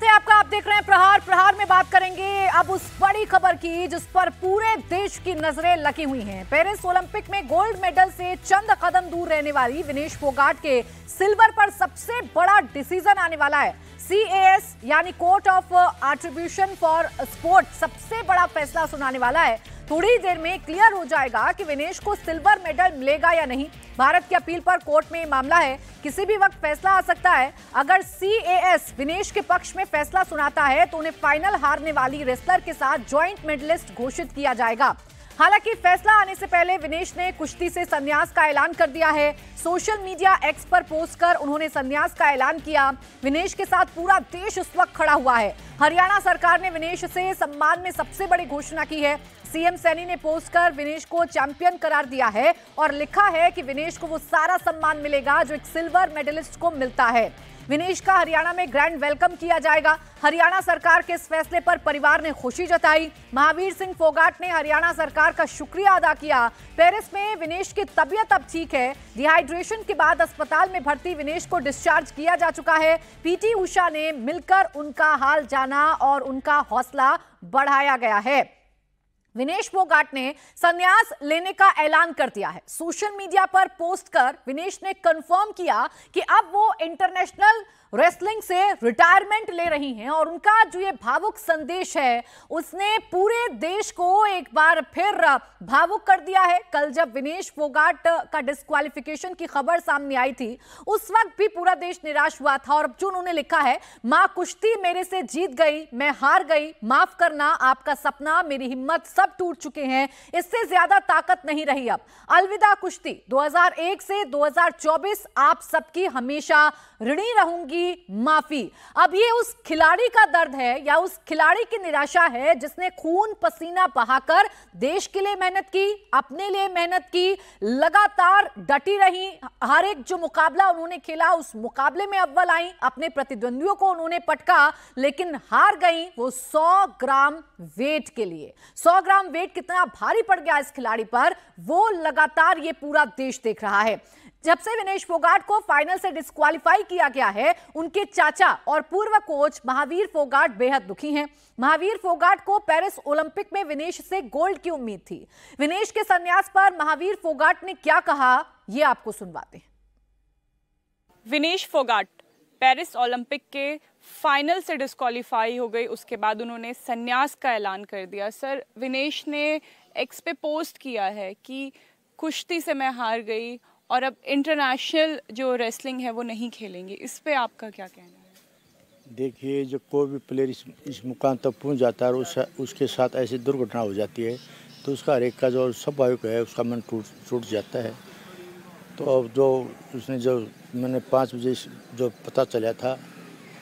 स्वागत है आपका। आप देख रहे हैं प्रहार। प्रहार में बात करेंगे अब उस बड़ी खबर की जिस पर पूरे देश की नजरें लगी हुई हैं। पेरिस ओलंपिक में गोल्ड मेडल से चंद कदम दूर रहने वाली विनेश फोगाट के सिल्वर पर सबसे बड़ा डिसीजन आने वाला है। CAS यानी court of attribution for sport सबसे बड़ा फैसला सुनाने वाला है। थोड़ी देर में क्लियर हो जाएगा कि विनेश को सिल्वर मेडल मिलेगा या नहीं। भारत की अपील पर कोर्ट में मामला है, किसी भी वक्त फैसला आ सकता है। अगर CAS विनेश के पक्ष में फैसला सुनाता है तो उन्हें फाइनल हारने वाली रेसलर के साथ जॉइंट मेडलिस्ट घोषित किया जाएगा। हालांकि फैसला आने से पहले विनेश ने कुश्ती से संन्यास का ऐलान कर दिया है। सोशल मीडिया X पर पोस्ट कर उन्होंने संन्यास का ऐलान किया। विनेश के साथ पूरा देश उस वक्त खड़ा हुआ है। हरियाणा सरकार ने विनेश से सम्मान में सबसे बड़ी घोषणा की है। CM सैनी ने पोस्ट कर विनेश को चैंपियन करार दिया है और लिखा है कि विनेश को वो सारा सम्मान मिलेगा जो एक सिल्वर मेडलिस्ट को मिलता है। विनेश का हरियाणा में ग्रैंड वेलकम किया जाएगा। हरियाणा सरकार के इस फैसले पर परिवार ने खुशी जताई। महावीर सिंह फोगाट ने हरियाणा सरकार का शुक्रिया अदा किया। पेरिस में विनेश की तबीयत अब ठीक है। डिहाइड्रेशन के बाद अस्पताल में भर्ती विनेश को डिस्चार्ज किया जा चुका है। PT उषा ने मिलकर उनका हाल जाना और उनका हौसला बढ़ाया गया है। विनेश फोगाट ने संन्यास लेने का ऐलान कर दिया है। सोशल मीडिया पर पोस्ट कर विनेश ने कंफर्म किया कि अब वो इंटरनेशनल रेसलिंग से रिटायरमेंट ले रही हैं और उनका जो ये भावुक संदेश है उसने पूरे देश को एक बार फिर भावुक कर दिया है। कल जब विनेश फोगाट का डिस्क्वालिफिकेशन की खबर सामने आई थी उस वक्त भी पूरा देश निराश हुआ था और अब जो उन्होंने लिखा है, मां कुश्ती मेरे से जीत गई, मैं हार गई, माफ करना, आपका सपना, मेरी हिम्मत सब टूट चुके हैं, इससे ज्यादा ताकत नहीं रही अब। अलविदा कुश्ती। 2001 से 2024 आप सबकी हमेशा ऋणी रहूंगी, माफी। अब ये उस खिलाड़ी का दर्द है या उस खिलाड़ी की निराशा है जिसने खून पसीना बहाकर देश के लिए मेहनत की, अपने लिए मेहनत की, लगातार डटी रही। हर एक जो मुकाबला उन्होंने खेला उस मुकाबले में अव्वल आई, अपने प्रतिद्वंदियों को उन्होंने पटका, लेकिन हार गई वो 100 ग्राम वेट के लिए। 100 ग्राम वेट कितना भारी पड़ गया इस खिलाड़ी पर, वो लगातार ये पूरा देश देख रहा है। जब से विनेश फोगाट को फाइनल से डिस्क्वालीफाई किया गया है, उनके चाचा और पूर्व कोच महावीर फोगाट बेहद दुखी हैं। महावीर फोगाट को पेरिस ओलंपिक में विनेश से गोल्ड की उम्मीद थी। विनेश के संन्यास पर महावीर फोगाट ने क्या कहा, ये आपको सुनवाते हैं। विनेश फोगाट पेरिस ओलंपिक के फाइनल से डिस्क्वालीफाई हो गई, उसके बाद उन्होंने संन्यास का ऐलान कर दिया। सर, विनेश ने एक्स पे पोस्ट किया है कि कुश्ती से मैं हार गई और अब इंटरनेशनल जो रेसलिंग है वो नहीं खेलेंगे, इस पे आपका क्या कहना है? देखिए, जो कोई भी प्लेयर इस मुकाम तक पहुंच जाता है और उसके साथ ऐसी दुर्घटना हो जाती है तो उसका हर एक का जो स्वाभाविक है उसका मन टूट जाता है। तो अब जो उसने जो मैंने 5 बजे जो पता चला था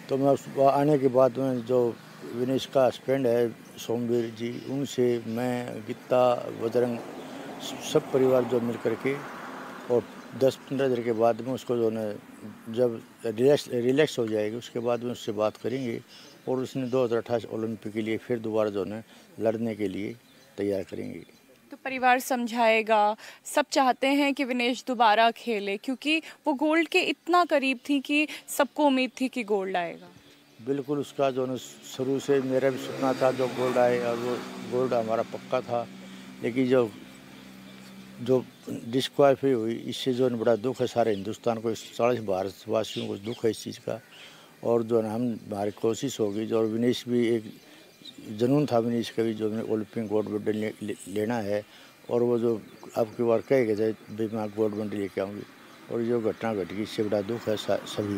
तो मैं उस आने के बाद में जो विनेश का हस्बैंड है सोमवीर जी, उनसे मैं, गीता, बजरंग, सब परिवार जो मिल करके और 10-15 दिन के बाद में उसको जो है जब रिलैक्स हो जाएगी उसके बाद में उससे बात करेंगे और उसने 2028 ओलंपिक के लिए फिर दोबारा जो है लड़ने के लिए तैयार करेंगे। तो परिवार समझाएगा, सब चाहते हैं कि विनेश दोबारा खेले क्योंकि वो गोल्ड के इतना करीब थी कि सबको उम्मीद थी कि गोल्ड आएगा। बिल्कुल, उसका जो है शुरू से मेरा भी सपना था जो गोल्ड आए और वो गोल्ड हमारा पक्का था। लेकिन जो डिस्क्वालीफाई हुई इससे जो बड़ा दुख है सारे हिंदुस्तान को, 40 भारतवासियों को दुख है इस चीज़ का। और जो है हमारी कोशिश होगी जो विनेश भी एक जुनून था विनेश का भी जो ओलंपिक गोल्ड मेडल लेना है और वो जो आपकी बार कहेगा जाए भाई मैं गोल्ड मेडल लेके आऊँगी और जो घटना घट गई इससे बड़ा दुख है सभी।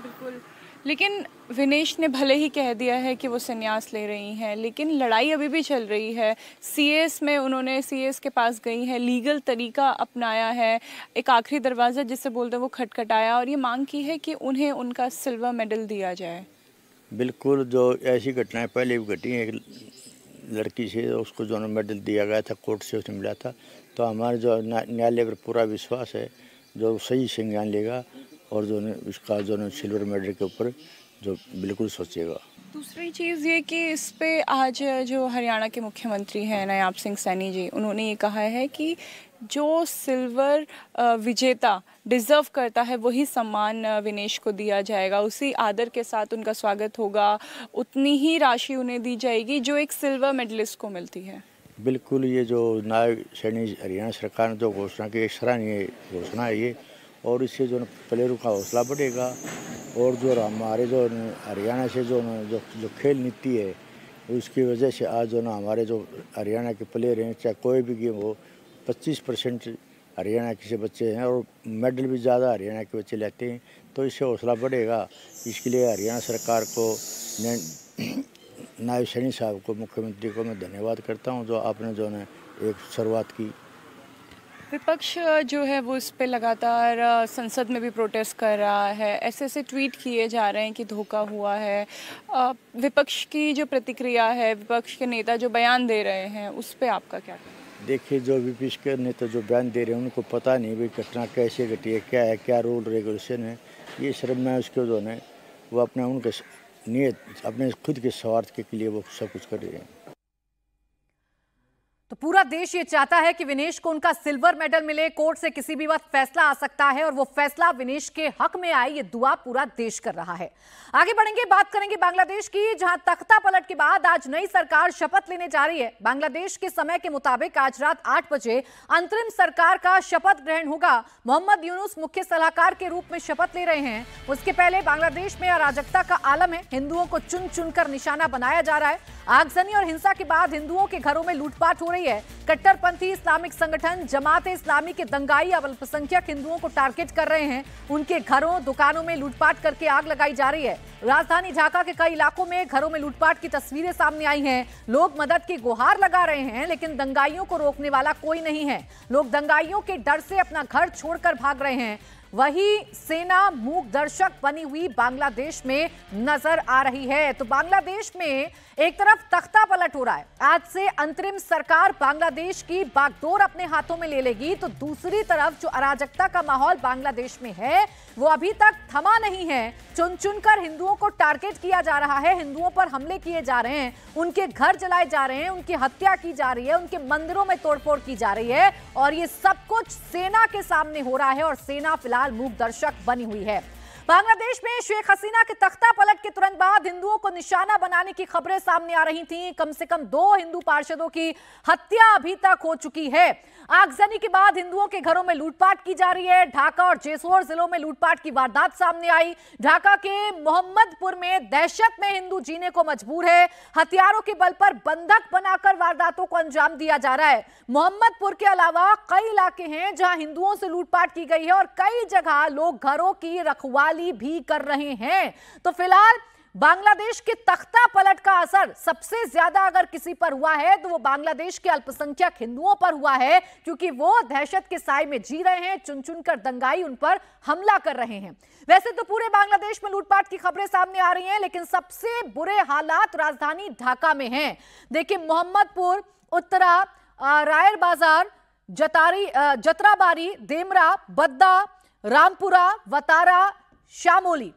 बिल्कुल, लेकिन विनेश ने भले ही कह दिया है कि वो संन्यास ले रही हैं, लेकिन लड़ाई अभी भी चल रही है। CAS में उन्होंने CAS के पास गई हैं, लीगल तरीका अपनाया है, एक आखिरी दरवाज़ा जिसे बोलते हैं वो खटखटाया और ये मांग की है कि उन्हें उनका सिल्वर मेडल दिया जाए। बिल्कुल, जो ऐसी घटनाएं पहले भी घटी हैं, एक लड़की से उसको जो मेडल दिया गया था, कोर्ट से उसने मिला था। तो हमारे जो न्यायालय पर पूरा विश्वास है जो सही संज्ञान लेगा और जो उसका जो सिल्वर मेडल के ऊपर जो बिल्कुल सोचेगा। दूसरी चीज़ ये कि इस पे आज जो हरियाणा के मुख्यमंत्री हैं नायाब सिंह सैनी जी, उन्होंने ये कहा है कि जो सिल्वर विजेता डिज़र्व करता है वही सम्मान विनेश को दिया जाएगा, उसी आदर के साथ उनका स्वागत होगा, उतनी ही राशि उन्हें दी जाएगी जो एक सिल्वर मेडलिस्ट को मिलती है। बिल्कुल, ये जो नायब सैनी हरियाणा सरकार ने जो घोषणा की, एक सराहनीय घोषणा है ये, और इससे जो प्लेयरों का हौसला बढ़ेगा और जो हमारे जो हरियाणा से जो खेल नीति है उसकी वजह से आज जो हमारे जो हरियाणा के प्लेयर हैं, चाहे कोई भी गेम हो, 25% हरियाणा के से बच्चे हैं और मेडल भी ज़्यादा हरियाणा के बच्चे लेते हैं, तो इससे हौसला बढ़ेगा। इसके लिए हरियाणा सरकार को, नायब सैनी साहब को, मुख्यमंत्री को मैं धन्यवाद करता हूं, जो आपने जो है एक शुरुआत की। विपक्ष जो है वो इस पे लगातार संसद में भी प्रोटेस्ट कर रहा है, ऐसे ट्वीट किए जा रहे हैं कि धोखा हुआ है। विपक्ष की जो प्रतिक्रिया है, विपक्ष के नेता जो बयान दे रहे हैं, उस पे आपका क्या कहना है? देखिए, जो विपक्ष के नेता जो बयान दे रहे हैं उनको पता नहीं भाई घटना कैसे घटी है, क्या है, क्या रूल रेगुलेशन है। ये सिर्फ मैं उसके जो है वो अपने उनके नियत, अपने खुद के स्वार्थ के लिए वो सब कुछ कर रहे हैं। तो पूरा देश ये चाहता है कि विनेश को उनका सिल्वर मेडल मिले। कोर्ट से किसी भी वक्त फैसला आ सकता है और वो फैसला विनेश के हक में आए, ये दुआ पूरा देश कर रहा है। आगे बढ़ेंगे, बात करेंगे बांग्लादेश की, जहां तख्ता पलट के बाद आज नई सरकार शपथ लेने जा रही है। बांग्लादेश के समय के मुताबिक आज रात 8 बजे अंतरिम सरकार का शपथ ग्रहण होगा। मोहम्मद यूनुस मुख्य सलाहकार के रूप में शपथ ले रहे हैं। उसके पहले बांग्लादेश में अराजकता का आलम है, हिंदुओं को चुन चुनकर निशाना बनाया जा रहा है। आगजनी और हिंसा के बाद हिंदुओं के घरों में लूटपाट हो रही है। कट्टरपंथी इस्लामिक संगठन जमात इस्लामी के दंगाई अब अल्पसंख्यक हिंदुओं को टारगेट कर रहे हैं। उनके घरों, दुकानों में लूटपाट करके आग लगाई जा रही है। राजधानी ढाका के कई इलाकों में घरों में लूटपाट की तस्वीरें सामने आई हैं। लोग मदद की गुहार लगा रहे हैं, लेकिन दंगाइयों को रोकने वाला कोई नहीं है। लोग दंगाइयों के डर से अपना घर छोड़कर भाग रहे हैं। वही सेना मूक दर्शक बनी हुई बांग्लादेश में नजर आ रही है। तो बांग्लादेश में एक तरफ तख्ता पलट हो रहा है, आज से अंतरिम सरकार बांग्लादेश की बागडोर अपने हाथों में ले लेगी, तो दूसरी तरफ जो अराजकता का माहौल बांग्लादेश में है वो अभी तक थमा नहीं है। चुन चुनकर हिंदुओं को टारगेट किया जा रहा है, हिंदुओं पर हमले किए जा रहे हैं, उनके घर जलाए जा रहे हैं, उनकी हत्या की जा रही है, उनके मंदिरों में तोड़फोड़ की जा रही है, और ये सब कुछ सेना के सामने हो रहा है और सेना फिलहाल मूक दर्शक बनी हुई है। बांग्लादेश में शेख हसीना के तख्ता पलट के तुरंत बाद हिंदुओं को निशाना बनाने की खबरें सामने आ रही थीं। कम से कम 2 हिंदू पार्षदों की हत्या अभी तक हो चुकी है। आगजनी के बाद हिंदुओं के घरों में लूटपाट की जा रही है। ढाका और जेसोर जिलों में लूटपाट की वारदात सामने आई। ढाका के मोहम्मदपुर में दहशत में हिंदू जीने को मजबूर है। हथियारों के बल पर बंधक बनाकर वारदातों को अंजाम दिया जा रहा है। मोहम्मदपुर के अलावा कई इलाके हैं जहां हिंदुओं से लूटपाट की गई है और कई जगह लोग घरों की रखवाली भी कर रहे हैं। तो फिलहाल बांग्लादेश के तख्ता पलट का असर सबसे ज्यादा अगर किसी पर हुआ है तो वो बांग्लादेश के अल्पसंख्यक हिंदुओं पर हुआ है, क्योंकि वो दहशत के साए में जी रहे हैं। चुन चुनकर दंगाई उन पर हमला कर रहे हैं। वैसे तो पूरे बांग्लादेश में लूटपाट की खबरें सामने आ रही हैं, लेकिन सबसे बुरे हालात राजधानी ढाका में हैं। देखिए, मोहम्मदपुर, उत्तरा, रायर बाजार, जतराबारी, देमरा, बद्दा, रामपुरा, वतारा, शामोली,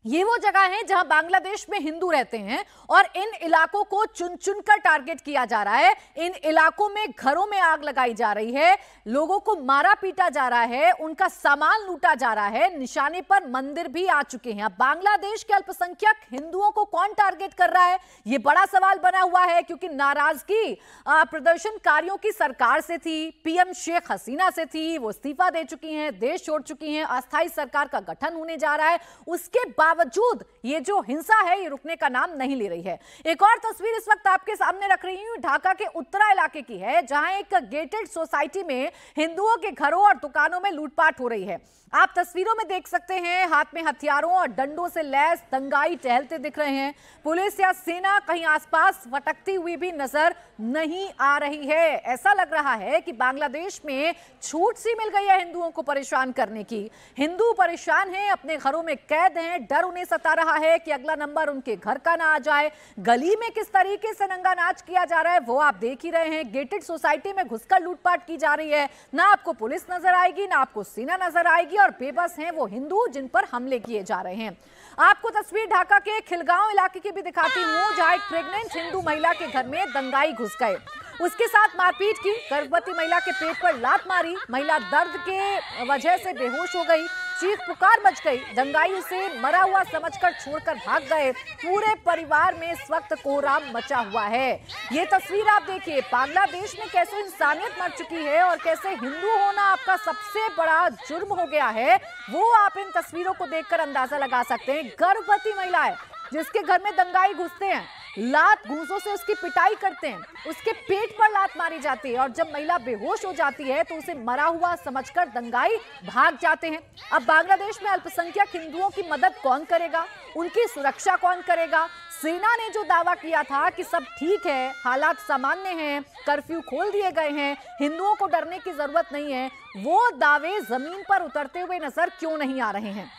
ये वो जगह हैं जहां बांग्लादेश में हिंदू रहते हैं और इन इलाकों को चुन चुनकर टारगेट किया जा रहा है। इन इलाकों में घरों में आग लगाई जा रही है, लोगों को मारा पीटा जा रहा है, उनका सामान लूटा जा रहा है, निशाने पर मंदिर भी आ चुके हैं। अब बांग्लादेश के अल्पसंख्यक हिंदुओं को कौन टारगेट कर रहा है, ये बड़ा सवाल बना हुआ है, क्योंकि नाराजगी प्रदर्शनकारियों की सरकार से थी, पीएम शेख हसीना से थी, वो इस्तीफा दे चुकी हैं, देश छोड़ चुकी हैं, अस्थायी सरकार का गठन होने जा रहा है। उसके बावजूद ये जो हिंसा है ये रुकने का नाम नहीं ले रही है। एक और तस्वीर इस वक्त आपके सामने रख रही हूं, ढाका के उत्तरा इलाके की है, जहां एक गेटेड सोसाइटी में हिंदुओं के घरों और दुकानों में लूटपाट हो रही है। आप तस्वीरों में देख सकते हैं, हाथ में हथियारों और डंडों से लैस दंगाई टहलते दिख रहे हैं। पुलिस या सेना कहीं आसपास भटकती हुई भी नजर नहीं आ रही है। ऐसा लग रहा है कि बांग्लादेश में छूट सी मिल गई है हिंदुओं को परेशान करने की। हिंदू परेशान हैं, अपने घरों में कैद हैं, डर उन्हें सता रहा है कि अगला नंबर उनके घर का ना आ जाए। गली में किस तरीके से नंगा नाच किया जा रहा है वो आप देख ही रहे हैं। गेटेड सोसाइटी में घुसकर लूटपाट की जा रही है। ना आपको पुलिस नजर आएगी, ना आपको सेना नजर आएगी, और बेबस हैं वो हिंदू जिन पर हमले किए जा रहे हैं। आपको तस्वीर ढाका के खिलगांव इलाके की भी दिखाती हूं, जहां एक प्रेग्नेंट हिंदू महिला के घर में दंगाई घुस गए। उसके साथ मारपीट की, गर्भवती महिला के पेट पर लात मारी, महिला दर्द के वजह से बेहोश हो गई, चीख पुकार मच गई, दंगाई उसे मरा हुआ समझकर छोड़कर भाग गए। पूरे परिवार में इस वक्त कोहराम मचा हुआ है। ये तस्वीर आप देखिए, बांग्लादेश में कैसे इंसानियत मर चुकी है और कैसे हिंदू होना आपका सबसे बड़ा जुर्म हो गया है, वो आप इन तस्वीरों को देखकर अंदाजा लगा सकते हैं। गर्भवती महिला है जिसके घर में दंगाई घुसते हैं, लात घूंसों से उसकी पिटाई करते हैं, उसके पेट पर लात मारी जाती है और जब महिला बेहोश हो जाती है तो उसे मरा हुआ समझकर दंगाई भाग जाते हैं। अब बांग्लादेश में अल्पसंख्यक हिंदुओं की मदद कौन करेगा, उनकी सुरक्षा कौन करेगा? सेना ने जो दावा किया था कि सब ठीक है, हालात सामान्य हैं, कर्फ्यू खोल दिए गए हैं, हिंदुओं को डरने की जरूरत नहीं है, वो दावे जमीन पर उतरते हुए नजर क्यों नहीं आ रहे हैं?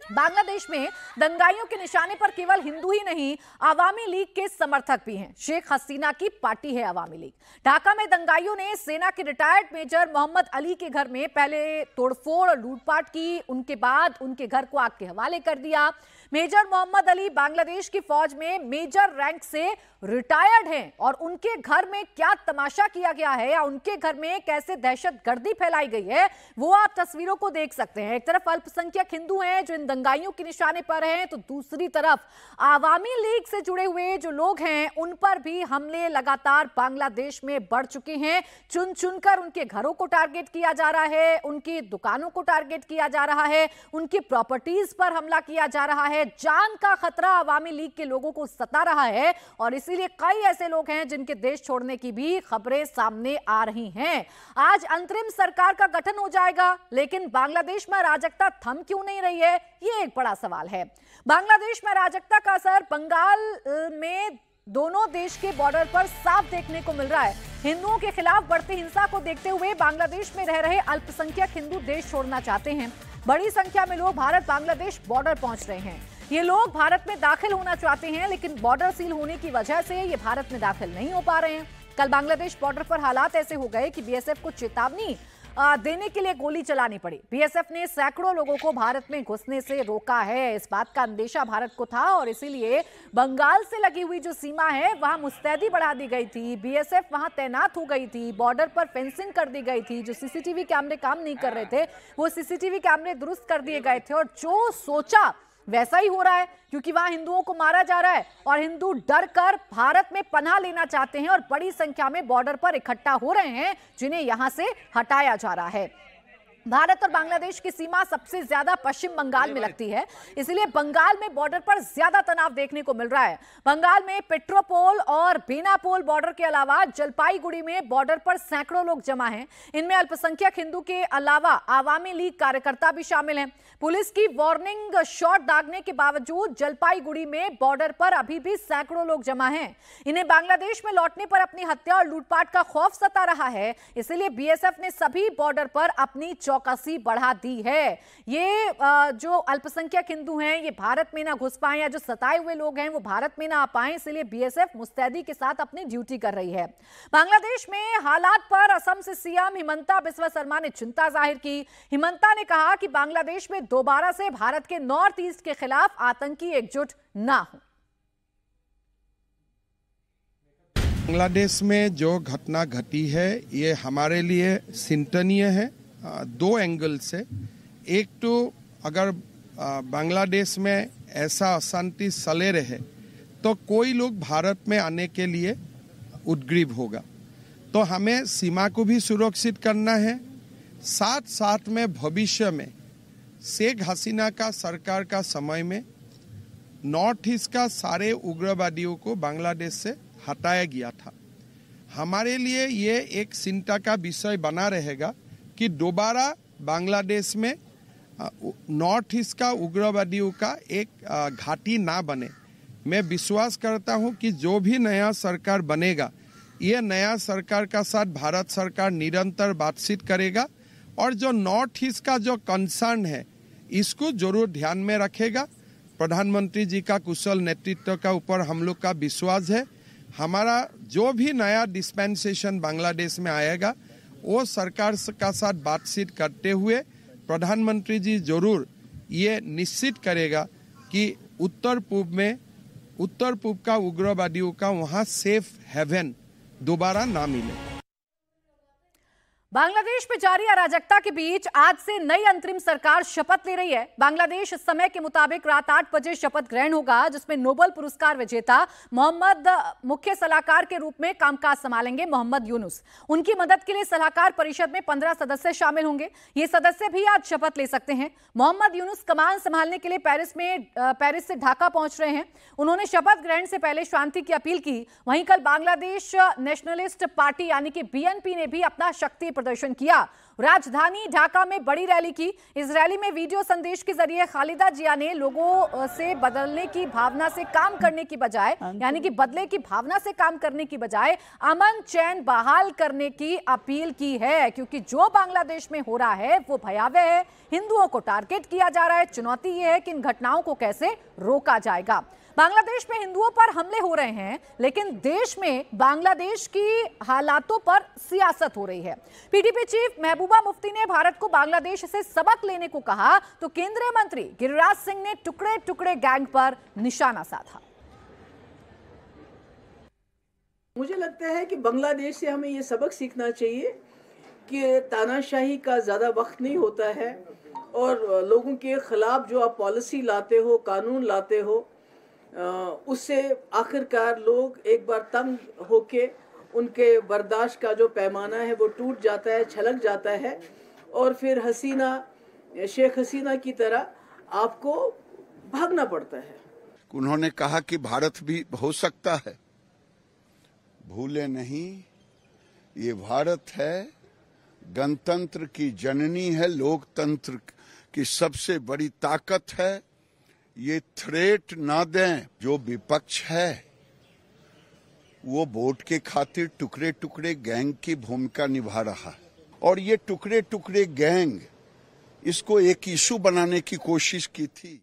बांग्लादेश में दंगाइयों के निशाने पर केवल हिंदू ही नहीं, आवामी लीग के समर्थक भी हैं। शेख हसीना की पार्टी है आवामी लीग। ढाका में दंगाइयों ने सेना के रिटायर्ड मेजर मोहम्मद अली के घर में पहले तोड़फोड़ और लूटपाट की, उनके बाद उनके घर को आग के हवाले कर दिया। मेजर मोहम्मद अली बांग्लादेश की फौज में मेजर रैंक से रिटायर्ड हैं और उनके घर में क्या तमाशा किया गया है या उनके घर में कैसे दहशतगर्दी फैलाई गई है, वो आप तस्वीरों को देख सकते हैं। एक तरफ अल्पसंख्यक हिंदू हैं जो इन दंगाइयों के निशाने पर हैं, तो दूसरी तरफ आवामी लीग से जुड़े हुए जो लोग हैं उन पर भी हमले लगातार बांग्लादेश में बढ़ चुके हैं। चुन चुनकर उनके घरों को टारगेट किया जा रहा है, उनकी दुकानों को टारगेट किया जा रहा है, उनकी प्रॉपर्टीज पर हमला किया जा रहा है। जान का खतरा आवामी लीग के लोगों को सता रहा है और इसीलिए कई ऐसे लोग हैं जिनके देश छोड़ने की भी खबरें सामने आ रही हैं। आज अंतरिम सरकार का गठन हो जाएगा, लेकिन बांग्लादेश में अराजकता थम क्यों नहीं रही है, ये एक बड़ा सवाल है। बांग्लादेश में अराजकता का असर बंगाल में दोनों देश के बॉर्डर पर साफ देखने को मिल रहा है। हिंदुओं के खिलाफ बढ़ती हिंसा को देखते हुए बांग्लादेश में रह रहे अल्पसंख्यक हिंदू देश छोड़ना चाहते हैं। बड़ी संख्या में लोग भारत बांग्लादेश बॉर्डर पहुंच रहे हैं। ये लोग भारत में दाखिल होना चाहते हैं, लेकिन बॉर्डर सील होने की वजह से ये भारत में दाखिल नहीं हो पा रहे हैं। कल बांग्लादेश बॉर्डर पर हालात ऐसे हो गए कि बीएसएफ को चेतावनी देने के लिए गोली चलानी पड़ी। बीएसएफ ने सैकड़ों लोगों को भारत में घुसने से रोका है। इस बात का अंदेशा भारत को था और इसीलिए बंगाल से लगी हुई जो सीमा है वहां मुस्तैदी बढ़ा दी गई थी, बीएसएफ वहां तैनात हो गई थी, बॉर्डर पर फेंसिंग कर दी गई थी। जो सीसीटीवी कैमरे काम नहीं कर रहे थे वो सीसीटीवी कैमरे दुरुस्त कर दिए गए थे और जो सोचा वैसा ही हो रहा है, क्योंकि वहां हिंदुओं को मारा जा रहा है और हिंदू डर कर भारत में पनाह लेना चाहते हैं और बड़ी संख्या में बॉर्डर पर इकट्ठा हो रहे हैं, जिन्हें यहां से हटाया जा रहा है। भारत और बांग्लादेश की सीमा सबसे ज्यादा पश्चिम बंगाल में लगती है, इसलिए बंगाल में बॉर्डर पर ज्यादा तनाव देखने को मिल रहा है। बंगाल में पेट्रोपोल और बेनापोल बॉर्डर के अलावा जलपाईगुड़ी में बॉर्डर पर सैकड़ों लोग जमा हैं। इनमें अल्पसंख्यक हिंदू के अलावा आवामी लीग कार्यकर्ता भी शामिल हैं। पुलिस की वार्निंग शॉट दागने के बावजूद जलपाईगुड़ी में बॉर्डर पर अभी भी सैकड़ों लोग जमा हैं। इन्हें बांग्लादेश में लौटने पर अपनी हत्या और लूटपाट का खौफ सता रहा है, इसलिए बीएसएफ ने सभी बॉर्डर पर अपनी चौकसी बढ़ा दी है। ये जो अल्पसंख्यक हिंदू हैं ये भारत में ना घुस पाए, या जो सताए हुए लोग हैं वो भारत में ना आ पाए, इसलिए बीएसएफ मुस्तैदी के साथ अपनी ड्यूटी कर रही है। बांग्लादेश में हालात पर असम से सीएम हिमंता बिस्वा शर्मा ने चिंता जाहिर की। हिमंता ने कहा कि बांग्लादेश में दोबारा से भारत के नॉर्थ ईस्ट के खिलाफ आतंकी एकजुट ना हो। बांग्लादेश में जो घटना घटी है ये हमारे लिए चिंतनीय है, दो एंगल से। एक तो अगर बांग्लादेश में ऐसा अशांति चले रहे तो कोई लोग भारत में आने के लिए उद्ग्रीव होगा, तो हमें सीमा को भी सुरक्षित करना है। साथ साथ में भविष्य में शेख हसीना का सरकार का समय में नॉर्थ ईस्ट का सारे उग्रवादियों को बांग्लादेश से हटाया गया था। हमारे लिए ये एक चिंता का विषय बना रहेगा कि दोबारा बांग्लादेश में नॉर्थ ईस्ट का उग्रवादियों का एक घाटी ना बने। मैं विश्वास करता हूं कि जो भी नया सरकार बनेगा ये नया सरकार का साथ भारत सरकार निरंतर बातचीत करेगा और जो नॉर्थ ईस्ट का जो कंसर्न है इसको जरूर ध्यान में रखेगा। प्रधानमंत्री जी का कुशल नेतृत्व का ऊपर हम लोग का विश्वास है। हमारा जो भी नया डिस्पेंसेशन बांग्लादेश में आएगा वो सरकार का साथ बातचीत करते हुए प्रधानमंत्री जी जरूर ये निश्चित करेगा कि उत्तर पूर्व का उग्रवादियों का वहाँ सेफ हेवन दोबारा ना मिले। बांग्लादेश में जारी अराजकता के बीच आज से नई अंतरिम सरकार शपथ ले रही है। बांग्लादेश समय के मुताबिक रात 8 बजे शपथ ग्रहण होगा, जिसमें नोबेल पुरस्कार विजेता मोहम्मद मुख्य सलाहकार के रूप में कामकाज संभालेंगे। मोहम्मद यूनुस, उनकी मदद के लिए सलाहकार परिषद में 15 सदस्य शामिल होंगे। ये सदस्य भी आज शपथ ले सकते हैं। मोहम्मद यूनुस कमान संभालने के लिए पेरिस से ढाका पहुंच रहे हैं। उन्होंने शपथ ग्रहण से पहले शांति की अपील की। वहीं कल बांग्लादेश नेशनलिस्ट पार्टी यानी कि बीएनपी ने भी अपना शक्ति प्रदर्शन किया। राजधानी ढाका में बड़ी रैली की। इस रैली में वीडियो संदेश के जरिए खालिदा जिया ने लोगों से बदलने की भावना से काम करने की बजाय, यानी कि बदले की भावना से काम करने की बजाय अमन चैन बहाल करने की अपील की है, क्योंकि जो बांग्लादेश में हो रहा है वो भयावह है। हिंदुओं को टारगेट किया जा रहा है। चुनौती यह है कि इन घटनाओं को कैसे रोका जाएगा। बांग्लादेश में हिंदुओं पर हमले हो रहे हैं, लेकिन देश में बांग्लादेश की हालातों पर सियासत हो रही है। पीडीपी चीफ महबूबा मुफ्ती ने भारत को बांग्लादेश से सबक लेने को कहा, तो केंद्रीय मंत्री गिरिराज सिंह ने टुकड़े टुकड़े गैंग पर निशाना साधा। मुझे लगता है कि बांग्लादेश से हमें ये सबक सीखना चाहिए कि तानाशाही का ज़्यादा वक्त नहीं होता है, और लोगों के खिलाफ जो आप पॉलिसी लाते हो, कानून लाते हो, उससे आखिरकार लोग एक बार तंग होके उनके बर्दाश्त का जो पैमाना है वो टूट जाता है, छलक जाता है, और फिर शेख हसीना की तरह आपको भागना पड़ता है। उन्होंने कहा कि भारत भी हो सकता है। भूले नहीं, ये भारत है, गणतंत्र की जननी है, लोकतंत्र की सबसे बड़ी ताकत है। ये थ्रेट ना दें। जो विपक्ष है वो वोट के खातिर टुकड़े टुकड़े गैंग की भूमिका निभा रहा है, और ये टुकड़े टुकड़े गैंग इसको एक इशू बनाने की कोशिश की थी।